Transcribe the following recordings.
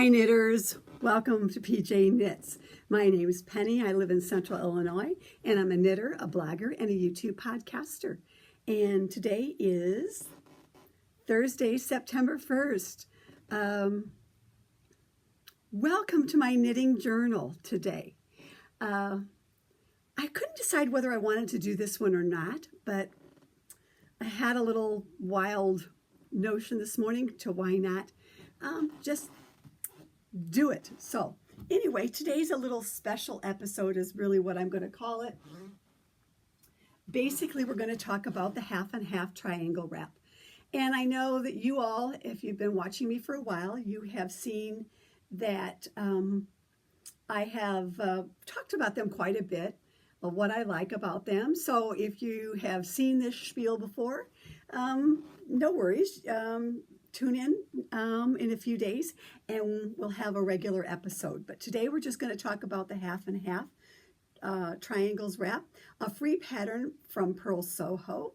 Hi knitters, welcome to PJ Knits. My name is Penny. I live in Central Illinois and I'm a knitter, a blogger, and a YouTube podcaster. And today is Thursday, September 1st. Welcome to my knitting journal today. I couldn't decide whether I wanted to do this one or not, but I had a little wild notion this morning to why not just do it. So anyway, today's a little special episode is really what I'm going to call it. Basically, we're going to talk about the half and half triangle wrap. And I know that you all, if you've been watching me for a while, you have seen that I have talked about them quite a bit, of what I like about them. So if you have seen this spiel before, no worries. Tune in a few days and we'll have a regular episode. But today we're just going to talk about the half and half triangles wrap, a free pattern from Purl Soho.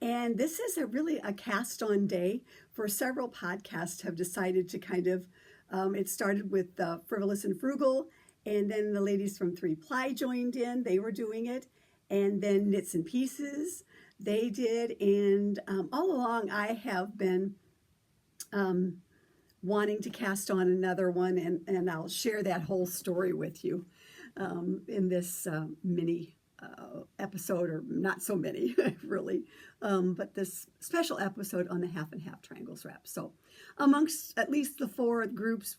And this is really a cast on day for several podcasts have decided to kind of, it started with Frivolous and Frugal, and then the ladies from 3 Ply joined in, they were doing it, and then Knits and Pieces, they did, and all along I have been wanting to cast on another one, and I'll share that whole story with you in this mini episode, or not so many really, but this special episode on the half and half triangles wrap. So amongst at least the 4 groups,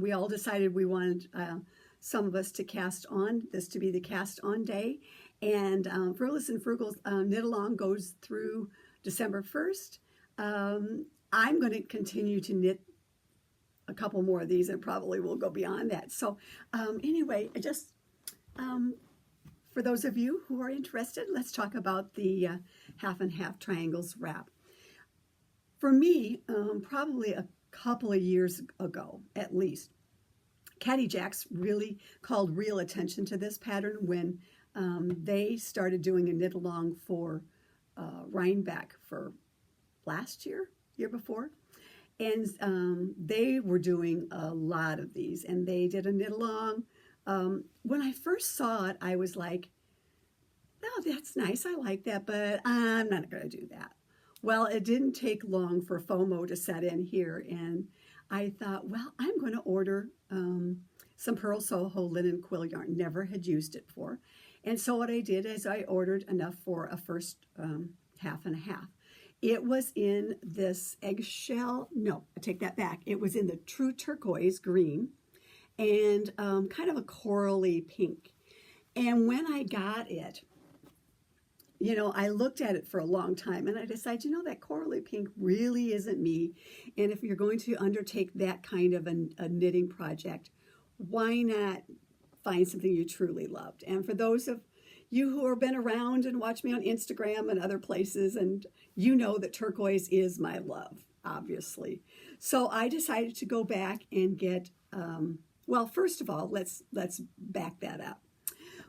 we all decided we wanted some of us to cast on, this to be the cast on day, and Frivolous and Frugal's knit along goes through December 1st. I'm going to continue to knit a couple more of these and probably will go beyond that. So anyway, I just, for those of you who are interested, let's talk about the half and half triangles wrap. For me, probably a couple of years ago, at least, Caddy Jacks really called real attention to this pattern when they started doing a knit along for Rhinebeck for last year before, and they were doing a lot of these, and they did a knit along. When I first saw it, I was like, oh, that's nice, I like that, but I'm not going to do that. Well, it didn't take long for FOMO to set in here, and I thought, well, I'm going to order some Purl Soho linen quill yarn. Never had used it before, and so what I did is I ordered enough for a first half and a half. It was in this eggshell, no, I take that back. It was in the true turquoise green and kind of a corally pink. And when I got it, you know, I looked at it for a long time and I decided, you know, that corally pink really isn't me. And if you're going to undertake that kind of a knitting project, why not find something you truly loved? And for those of you who have been around and watch me on Instagram and other places, and you know that turquoise is my love, obviously. So I decided to go back and get, well, first of all, let's back that up.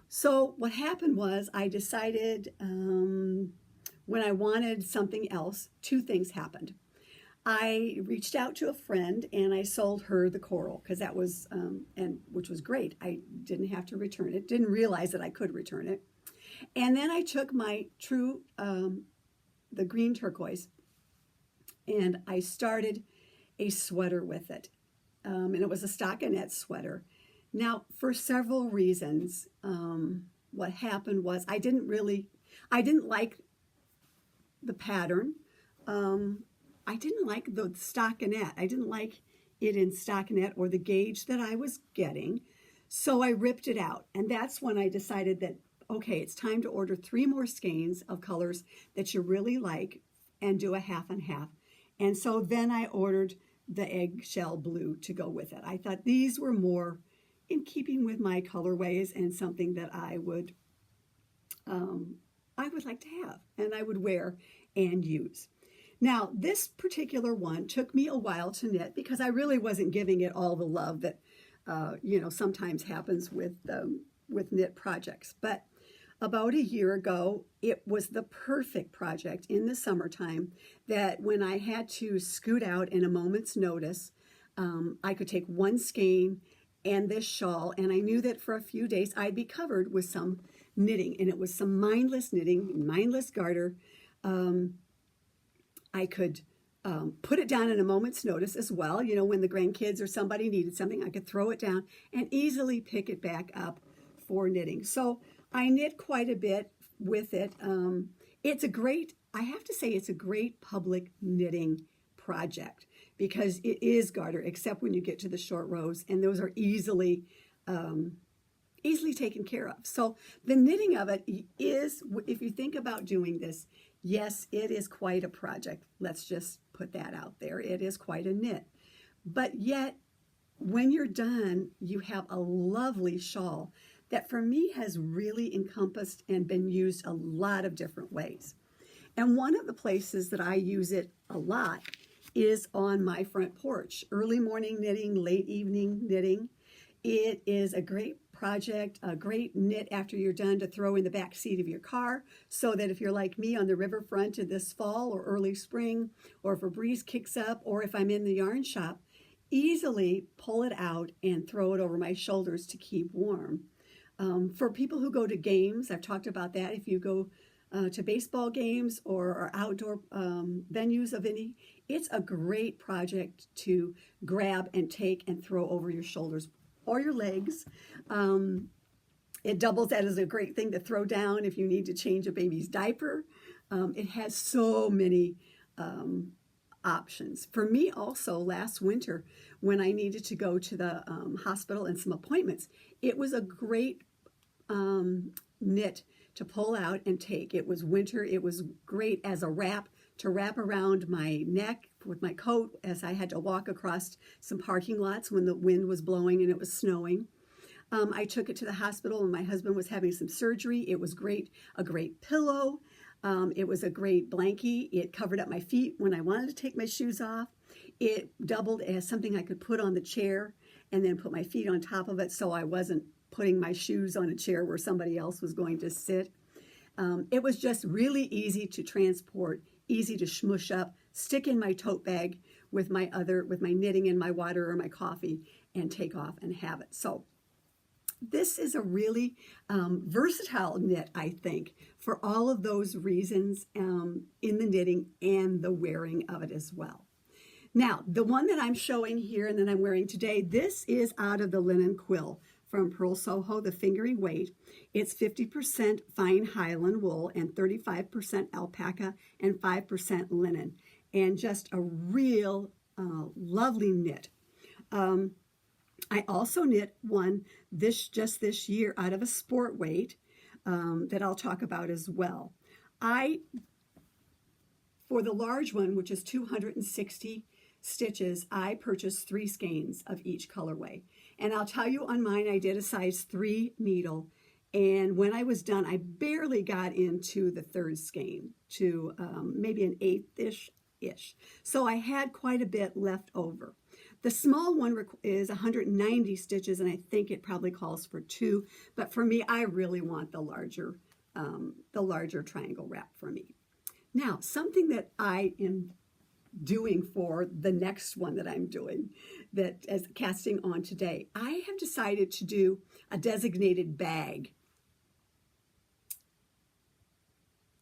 So what happened was I decided when I wanted something else, 2 things happened. I reached out to a friend and I sold her the coral because that was, and which was great. I didn't have to return it, didn't realize that I could return it. And then I took my true, the green turquoise, and I started a sweater with it. And it was a stockinette sweater. Now, for several reasons, what happened was I didn't like the pattern. I didn't like the stockinette. I didn't like it in stockinette or the gauge that I was getting. So I ripped it out. And that's when I decided that, okay, it's time to order 3 more skeins of colors that you really like and do a half and half. And so then I ordered the eggshell blue to go with it. I thought these were more in keeping with my colorways and something that I would like to have and I would wear and use. Now, this particular one took me a while to knit because I really wasn't giving it all the love that, you know, sometimes happens with knit projects. But about a year ago, it was the perfect project in the summertime that when I had to scoot out in a moment's notice, I could take one skein and this shawl, and I knew that for a few days I'd be covered with some knitting, and it was some mindless knitting, mindless garter. I could put it down at a moment's notice as well. You know, when the grandkids or somebody needed something, I could throw it down and easily pick it back up for knitting. So I knit quite a bit with it. It's a great, I have to say, it's a great public knitting project because it is garter, except when you get to the short rows, and those are easily taken care of. So the knitting of it is, if you think about doing this, yes, it is quite a project. Let's just put that out there. It is quite a knit. But yet, when you're done, you have a lovely shawl that for me has really encompassed and been used a lot of different ways. And one of the places that I use it a lot is on my front porch. Early morning knitting, late evening knitting. It is a great project, a great knit after you're done to throw in the back seat of your car, so that if you're like me on the riverfront in this fall or early spring, or if a breeze kicks up, or if I'm in the yarn shop, easily pull it out and throw it over my shoulders to keep warm. For people who go to games, I've talked about that. If you go to baseball games or outdoor venues of any, it's a great project to grab and take and throw over your shoulders or your legs. It doubles that as a great thing to throw down if you need to change a baby's diaper. It has so many options. For me also, last winter, when I needed to go to the hospital and some appointments, it was a great knit to pull out and take. It was winter. It was great as a wrap to wrap around my neck with my coat as I had to walk across some parking lots when the wind was blowing and it was snowing. I took it to the hospital when my husband was having some surgery. It was great, a great pillow. It was a great blankie. It covered up my feet when I wanted to take my shoes off. It doubled as something I could put on the chair and then put my feet on top of it, so I wasn't putting my shoes on a chair where somebody else was going to sit. It was just really easy to transport, easy to smush up, stick in my tote bag with my knitting and my water or my coffee, and take off and have it. So this is a really versatile knit, I think, for all of those reasons in the knitting and the wearing of it as well. Now, the one that I'm showing here and that I'm wearing today, this is out of the linen quill from Pearl Soho, the fingering weight. It's 50% fine Highland wool and 35% alpaca and 5% linen, and just a real lovely knit. I also knit one just this year out of a sport weight that I'll talk about as well. For the large one, which is 260 stitches, I purchased 3 skeins of each colorway. And I'll tell you, on mine, I did a size 3 needle. And when I was done, I barely got into the 3rd skein to maybe an 1/8-ish. So I had quite a bit left over. The small one is 190 stitches, and I think it probably calls for 2. But for me, I really want the larger triangle wrap for me. Now, something that I am doing for the next one that I'm doing, that as casting on today, I have decided to do a designated bag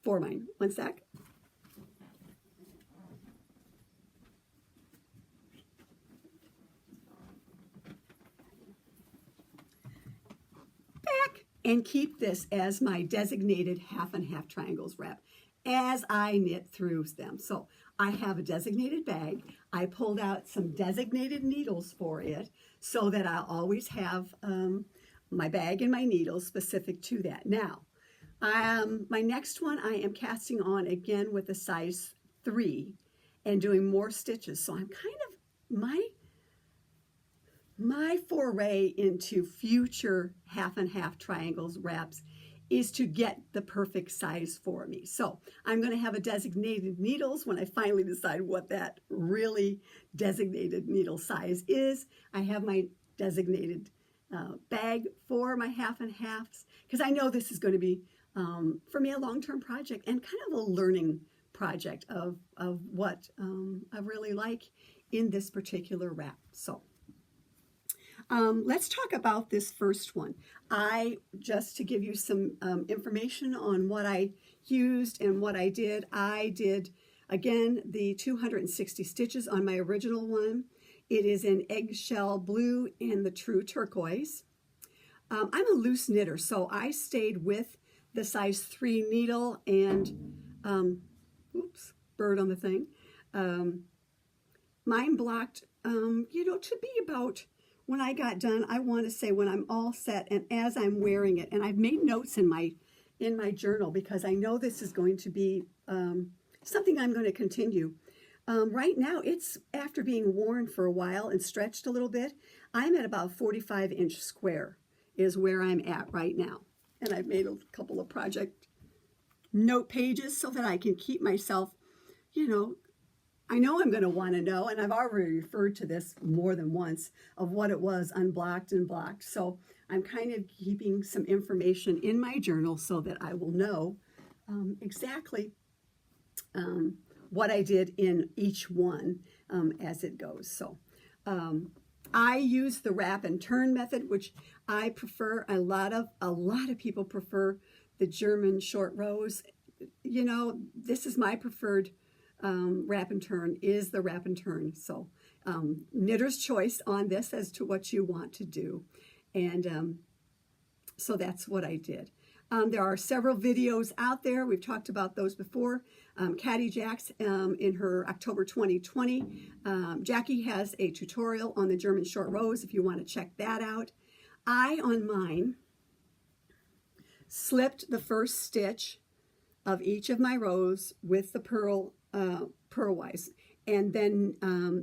for mine. One sec. Back, and keep this as my designated half and half triangles wrap as I knit through them. So I have a designated bag. I pulled out some designated needles for it so that I'll always have my bag and my needles specific to that. Now, my next one I am casting on again with a size 3 and doing more stitches. So I'm kind of, my foray into future half and half triangles wraps is to get the perfect size for me. So I'm going to have a designated needles when I finally decide what that really designated needle size is. I have my designated bag for my half and halves, because I know this is going to be, for me, a long-term project and kind of a learning project of what I really like in this particular wrap. So let's talk about this first one. Just to give you some information on what I used and what I did again, the 260 stitches on my original one. It is in eggshell blue and the true turquoise. I'm a loose knitter, so I stayed with the size 3 needle and, oops, bird on the thing. Mine blocked, to be about, when I got done, I want to say when I'm all set and as I'm wearing it, and I've made notes in my journal because I know this is going to be something I'm going to continue. Right now, it's after being worn for a while and stretched a little bit, I'm at about 45-inch square is where I'm at right now. And I've made a couple of project note pages so that I can keep myself, I know I'm going to want to know, and I've already referred to this more than once, of what it was unblocked and blocked. So I'm kind of keeping some information in my journal so that I will know exactly what I did in each one as it goes. So I use the wrap and turn method, which I prefer. A lot of people prefer the German short rows. This is my preferred wrap and turn, is the wrap and turn. So knitter's choice on this as to what you want to do. And so that's what I did. There are several videos out there. We've talked about those before. Caddy Jacks in her October 2020. Jackie has a tutorial on the German short rows if you want to check that out. I, on mine, slipped the first stitch of each of my rows with the purlwise, and then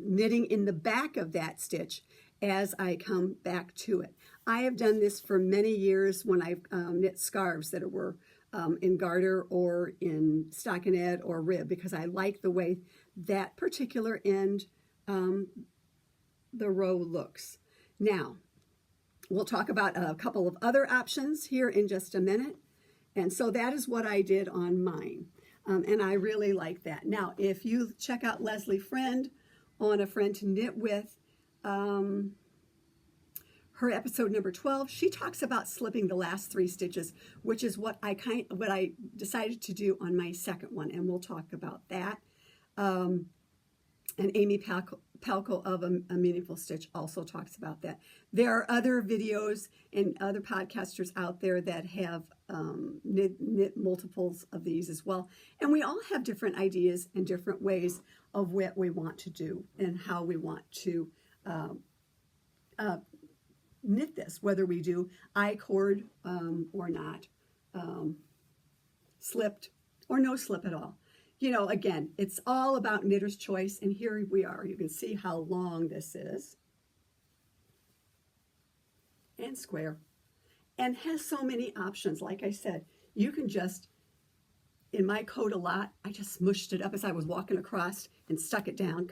knitting in the back of that stitch as I come back to it. I have done this for many years when I've knit scarves that were in garter or in stockinette or rib, because I like the way that particular end the row looks. Now, we'll talk about a couple of other options here in just a minute. And so that is what I did on mine. And I really like that. Now, if you check out Leslie Friend on A Friend to Knit With, her episode number 12, she talks about slipping the last 3 stitches, which is what I decided to do on my second one, and we'll talk about that. And Amy Palco of A Meaningful Stitch also talks about that. There are other videos and other podcasters out there that have knit multiples of these as well. And we all have different ideas and different ways of what we want to do and how we want to knit this, whether we do I-cord or not, slipped or no slip at all. Again, it's all about knitter's choice, and here we are. You can see how long this is, and square, and has so many options. Like I said, you can just, in my coat a lot, I just smushed it up as I was walking across and stuck it down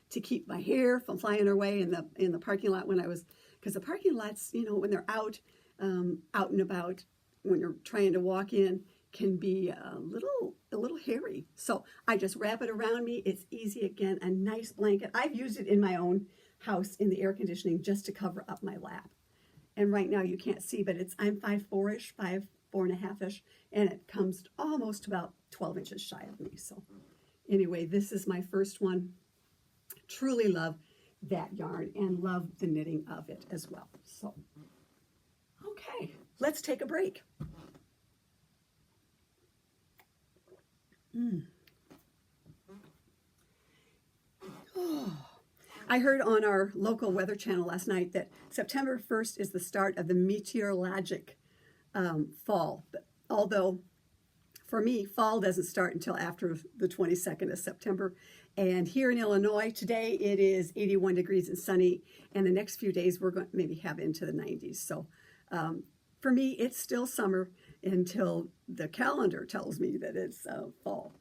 to keep my hair from flying away in the parking lot because the parking lots, when they're out and about, when you're trying to walk in, can be a little hairy. So I just wrap it around me. It's easy. Again, a nice blanket. I've used it in my own house in the air conditioning just to cover up my lap. And right now you can't see, but I'm 5'4"-ish, 4.5"-ish, and it comes almost about 12 inches shy of me. So anyway, this is my first one. Truly love that yarn and love the knitting of it as well. So, okay, let's take a break. Oh. I heard on our local weather channel last night that September 1st is the start of the meteorologic fall. Although, for me, fall doesn't start until after the 22nd of September. And here in Illinois, today it is 81 degrees and sunny. And the next few days we're going to maybe have into the 90s. So for me, it's still summer until the calendar tells me that it's fall.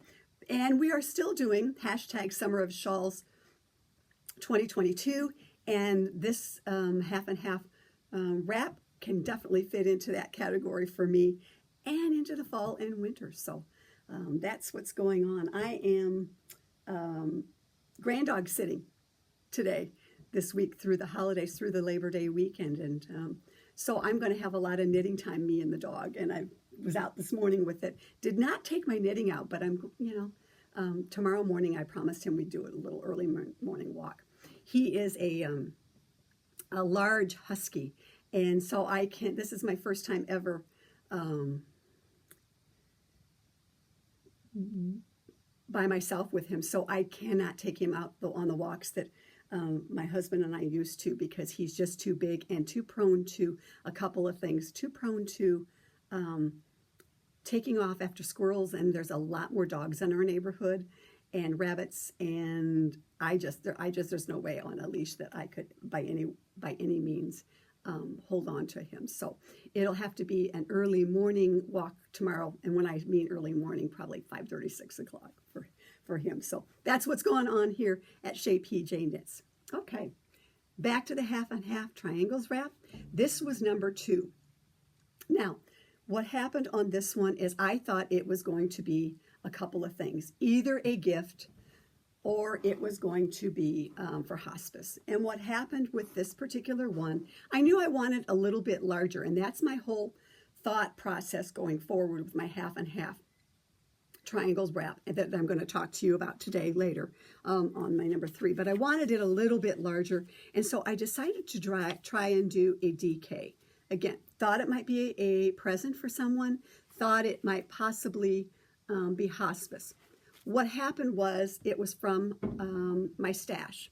And we are still doing hashtag Summer of Shawls 2022, and this half and half wrap can definitely fit into that category for me and into the fall and winter. So that's what's going on. I am grand dog sitting today, this week, through the holidays, through the Labor Day weekend. And so I'm going to have a lot of knitting time, me and the dog. And I was out this morning with it. Did not take my knitting out, but tomorrow morning I promised him we'd do a little early morning walk. He is a large husky, and so this is my first time ever by myself with him, so I cannot take him out on the walks that my husband and I used to, because he's just too big and too prone to a couple of things, too prone to taking off after squirrels, and there's a lot more dogs in our neighborhood, and rabbits, and there's no way on a leash that I could by any means hold on to him. So it'll have to be an early morning walk tomorrow, and when I mean early morning, probably 5:30, 6 o'clock for him. So that's what's going on here at Shea PJ Knits. Okay, back to the half and half triangles wrap. This was number 2. Now, what happened on this one is I thought it was going to be a couple of things, either a gift or it was going to be for hospice. And what happened with this particular one, I knew I wanted a little bit larger, and that's my whole thought process going forward with my half and half triangles wrap that I'm going to talk to you about today later on my number 3. But I wanted it a little bit larger, and so I decided to try and do a DK. Again, thought it might be a present for someone, thought it might possibly be hospice. What happened was it was from my stash,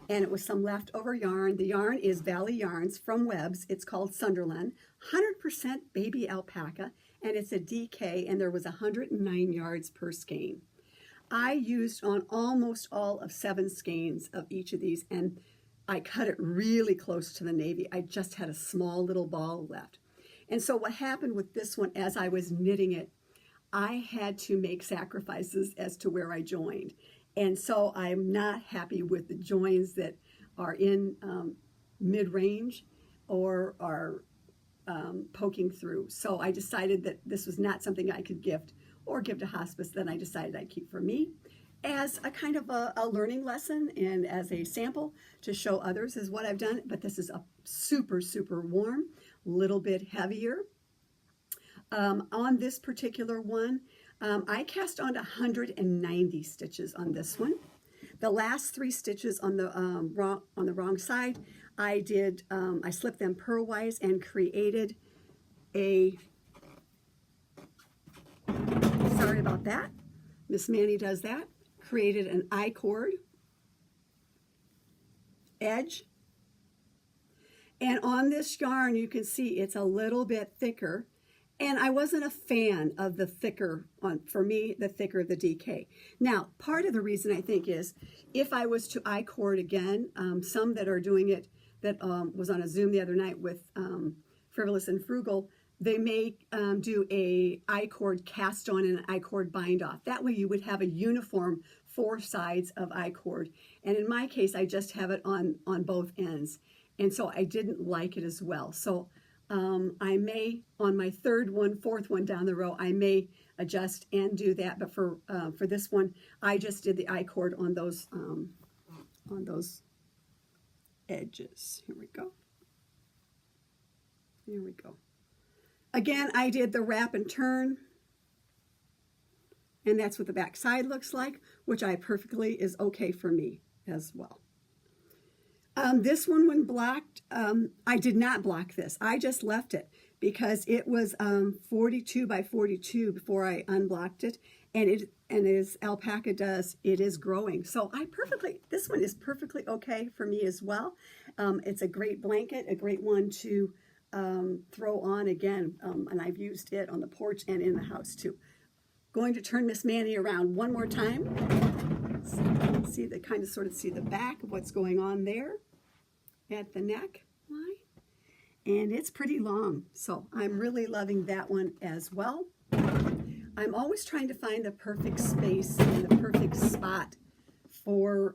and it was some leftover yarn. The yarn is Valley Yarns from Webb's. It's called Sunderland, 100% baby alpaca, and it's a DK, and there was 109 yards per skein. I used on almost all of 7 skeins of each of these, and I cut it really close to the navy. I just had a small little ball left. And so what happened with this one, as I was knitting it, I had to make sacrifices as to where I joined. And so I'm not happy with the joins that are in mid-range or are poking through. So I decided that this was not something I could gift or give to hospice. Then I decided I'd keep for me as a kind of a learning lesson and as a sample to show others is what I've done. But this is a super, super warm, little bit heavier. On this particular one, I cast on 190 stitches on this one. The last 3 stitches on the wrong side, I slipped them purlwise and created a, sorry about that, Miss Manny does that, created an I-cord edge. And on this yarn, you can see it's a little bit thicker. And I wasn't a fan of the thicker, for me, the thicker the DK. Now, part of the reason I think is if I was to I-cord again, some that are doing it, that was on a Zoom the other night with Frivolous and Frugal, they may do a I-cord cast on and an I-cord bind off. That way you would have a uniform 4 sides of I-cord. And in my case, I just have it on both ends. And so I didn't like it as well. So I may, on my 3rd one, 4th one down the row, I may adjust and do that. But for this one, I just did the I-cord on those edges. Here we go. Here we go. Again, I did the wrap and turn, and that's what the back side looks like, which perfectly is okay for me as well. This one, when blocked, I did not block this. I just left it because it was 42 by 42 before I unblocked it, and as alpaca does, it is growing. So this one is perfectly okay for me as well. It's a great blanket, a great one to throw on again, and I've used it on the porch and in the house too. Going to turn Miss Manny around one more time. See the back of what's going on there at the neck line, and it's pretty long, so I'm really loving that one as well. I'm always trying to find the perfect space and the perfect spot for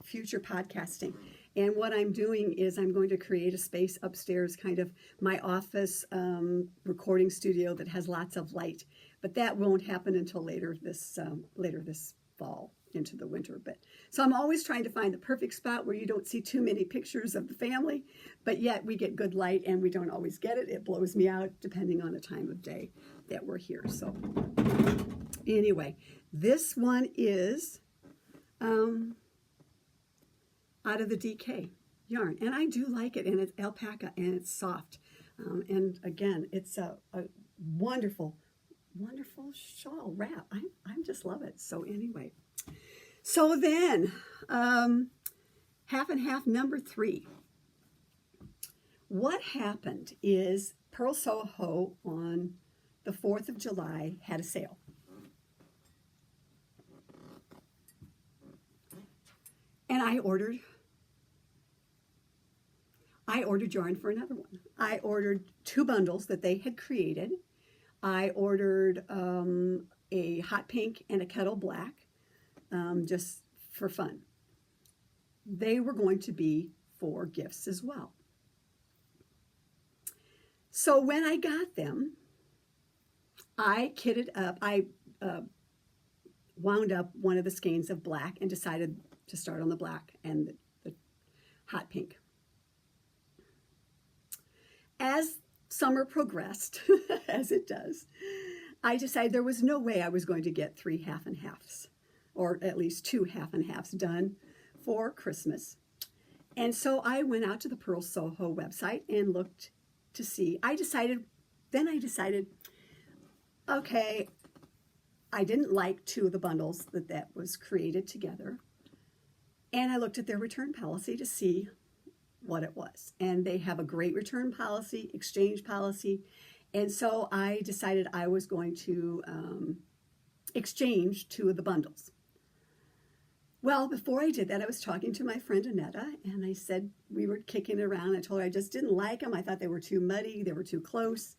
future podcasting. And what I'm doing is I'm going to create a space upstairs, kind of my office recording studio that has lots of light. But that won't happen until later this fall. into the winter. But so I'm always trying to find the perfect spot where you don't see too many pictures of the family, but yet we get good light, and we don't always get it. It blows me out depending on the time of day that we're here. So anyway, this one is out of the DK yarn, and I do like it, and it's alpaca, and it's soft, and again, it's a wonderful shawl wrap. I just love it. So anyway, so then half and half number 3. What happened is Pearl Soho on the 4th of July had a sale. And I ordered yarn for another one. I ordered 2 bundles that they had created. I ordered a hot pink and a kettle black, just for fun. They were going to be for gifts as well. So when I got them, I kitted up, I wound up one of the skeins of black and decided to start on the black and the hot pink. As summer progressed, as it does, I decided there was no way I was going to get 3 half and halves, or at least 2 half and halves done for Christmas. And so I went out to the Pearl Soho website and looked to see. I decided, okay, I didn't like 2 of the bundles that was created together. And I looked at their return policy to see what it was. And they have a great return policy, exchange policy. And so I decided I was going to exchange 2 of the bundles. Well, before I did that, I was talking to my friend Annetta, and I said, we were kicking it around. I told her I just didn't like them. I thought they were too muddy. They were too close.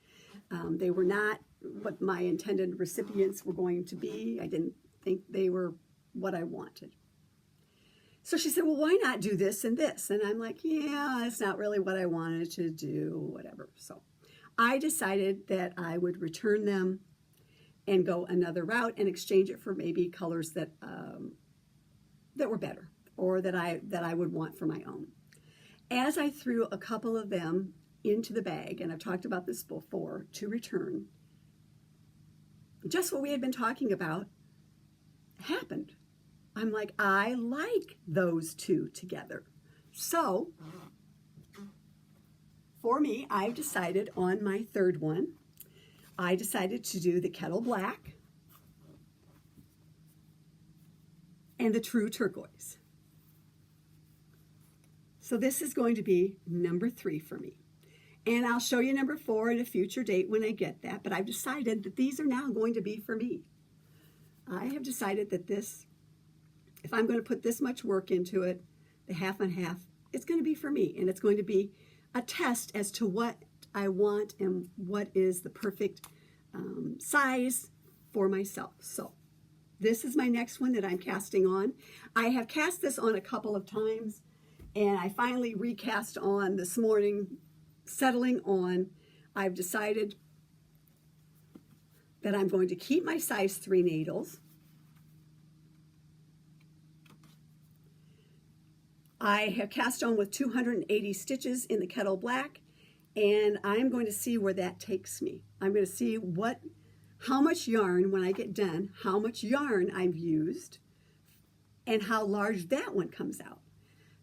They were not what my intended recipients were going to be. I didn't think they were what I wanted. So she said, well, why not do this and this? And I'm like, yeah, it's not really what I wanted to do, whatever. So I decided that I would return them and go another route and exchange it for maybe colors that were better, or that I would want for my own. As I threw a couple of them into the bag, and I've talked about this before, to return, just what we had been talking about happened. I'm like, I like those 2 together. So for me, I've decided on my 3rd one, I decided to do the kettle black and the true turquoise. So this is going to be number 3 for me. And I'll show you number 4 at a future date when I get that, but I've decided that these are now going to be for me. I have decided that this, if I'm going to put this much work into it, the half and half, it's going to be for me, and it's going to be a test as to what I want and what is the perfect size for myself. So this is my next one that I'm casting on. I have cast this on a couple of times, and I finally recast on this morning, settling on. I've decided that I'm going to keep my size 3 needles. I have cast on with 280 stitches in the kettle black, and I'm going to see where that takes me. I'm going to see how much yarn, when I get done, how much yarn I've used, and how large that one comes out.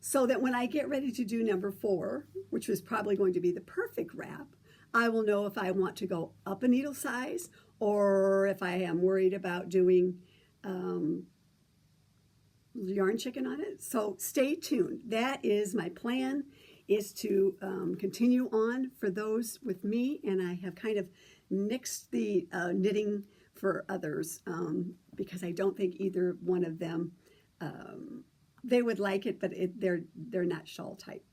So that when I get ready to do number 4, which was probably going to be the perfect wrap, I will know if I want to go up a needle size, or if I am worried about doing yarn chicken on it. So stay tuned. That is my plan, is to continue on for those with me, and I have kind of nixed the knitting for others because I don't think either one of them they would like it, but they're not shawl type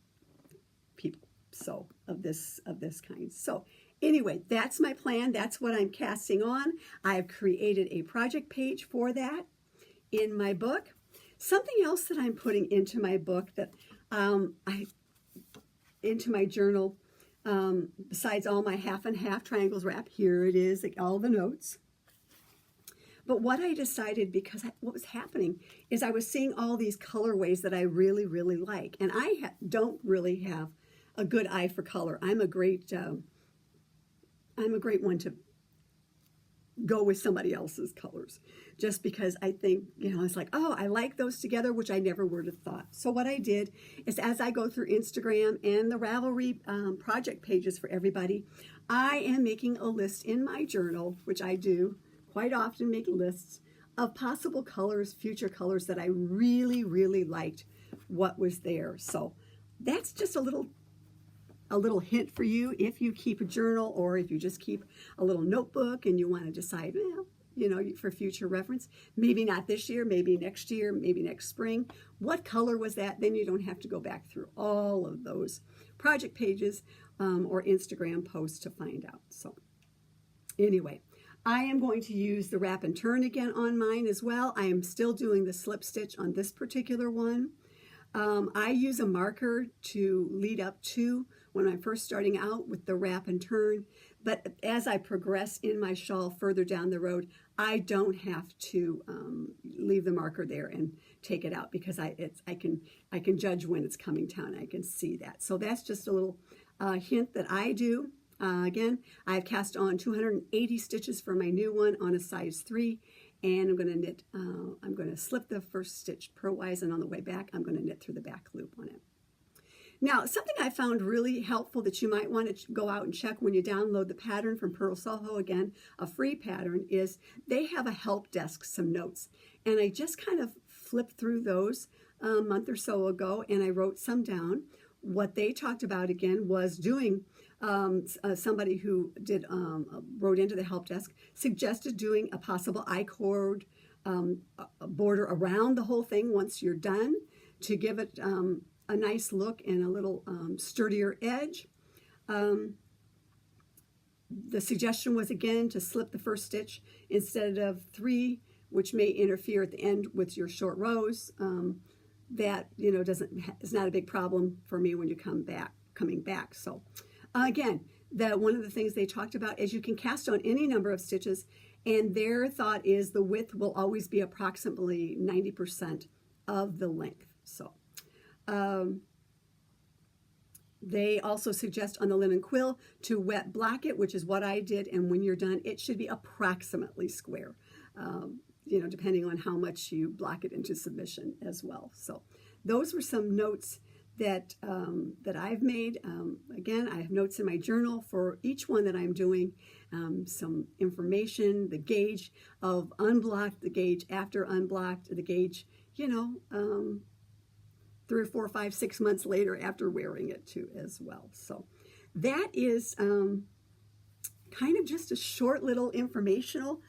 people, so of this kind. So anyway, that's my plan. That's what I'm casting on. I have created a project page for that in my book. Something else that I'm putting into my book, that into my journal, besides all my half and half triangles wrap, here it is, like all the notes. But what I decided, because what was happening is I was seeing all these colorways that I really, really like. And I don't really have a good eye for color. I'm a great one to go with somebody else's colors, just because I think, it's like, oh, I like those together, which I never would have thought. So what I did is, as I go through Instagram and the Ravelry project pages for everybody, I am making a list in my journal, which I do quite often, make lists of possible colors, future colors that I really, really liked what was there. So that's just a little hint for you if you keep a journal, or if you just keep a little notebook and you want to decide, for future reference, maybe not this year, maybe next year, maybe next spring, what color was that? Then you don't have to go back through all of those project pages or Instagram posts to find out. So anyway, I am going to use the wrap and turn again on mine as well. I am still doing the slip stitch on this particular one. I use a marker to lead up to when I'm first starting out with the wrap and turn, but as I progress in my shawl further down the road, I don't have to leave the marker there and take it out, because I can judge when it's coming down. I can see that. So that's just a little hint that I do. Again, I've cast on 280 stitches for my new one on a size 3. And I'm going to knit, I'm going to slip the first stitch purlwise, and on the way back, I'm going to knit through the back loop on it. Now, something I found really helpful that you might want to go out and check when you download the pattern from Purl Soho, again, a free pattern, is they have a help desk, some notes. And I just kind of flipped through those a month or so ago, and I wrote some down. What they talked about, again, was doing, somebody who did wrote into the help desk, suggested doing a possible I-cord border around the whole thing once you're done, to give it a nice look and a little sturdier edge. The suggestion was, again, to slip the first stitch instead of 3, which may interfere at the end with your short rows. That is not a big problem for me when you coming back. So again, one of the things they talked about is you can cast on any number of stitches, and their thought is the width will always be approximately 90% of the length. So they also suggest on the linen quill to wet block it, which is what I did, and when you're done, it should be approximately square, depending on how much you block it into submission as well. So those were some notes that I've made. Again, I have notes in my journal for each one that I'm doing, some information, the gauge of unblocked, the gauge after unblocked, the gauge, 3 or 4, 5, 6 months later after wearing it too as well. So that is kind of just a short little informational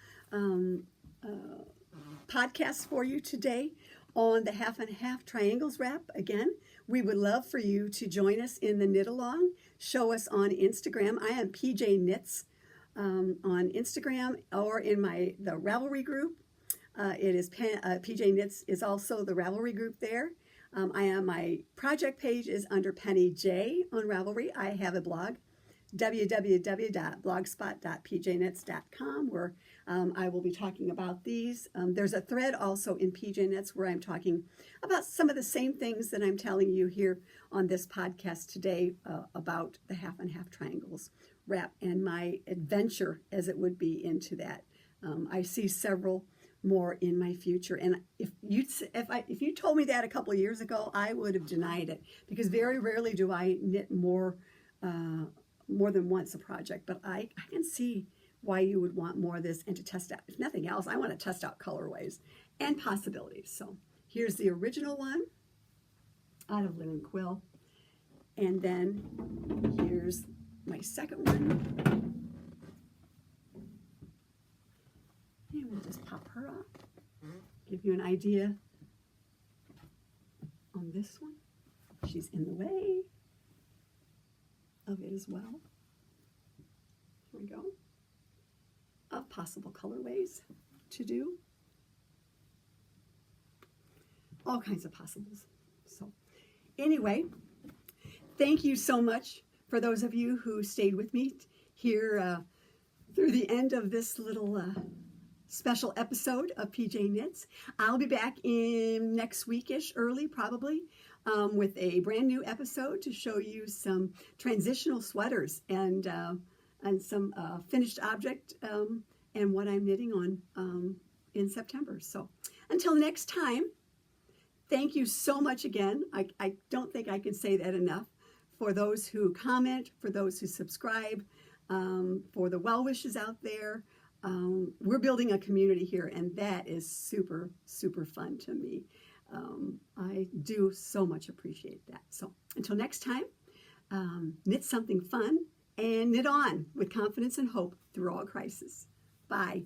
podcast for you today on the half and half triangles wrap. Again, we would love for you to join us in the knit along. Show us on Instagram. I am pjknits on Instagram, or in the Ravelry group. It is pjknits is also the Ravelry group there. My project page is under Penny J on Ravelry. I have a blog, www.blogspot.pjknits.com, where I will be talking about these. There's a thread also in pjknits where I'm talking about some of the same things that I'm telling you here on this podcast today about the half and half triangles wrap and my adventure, as it would be, into that. I see several more in my future, and if you told me that a couple of years ago, I would have denied it, because very rarely do I knit more than once a project. But I can see why you would want more of this, and to test out, if nothing else, I want to test out colorways and possibilities. So here's the original one out of linen quill, and then here's my second one. And we'll just pop her up, give you an idea on this one. She's in the way of it as well. Here we go. Of possible colorways to do. All kinds of possibles. So anyway, thank you so much for those of you who stayed with me here through the end of this little special episode of PJ Knits. I'll be back in next weekish, early probably, with a brand new episode to show you some transitional sweaters and some finished object and what I'm knitting on in September. So until next time, thank you so much again. I don't think I can say that enough. For those who comment, for those who subscribe, for the well wishes out there. We're building a community here, and that is super, super fun to me. I do so much appreciate that. So until next time, knit something fun and knit on with confidence and hope through all crisis. Bye.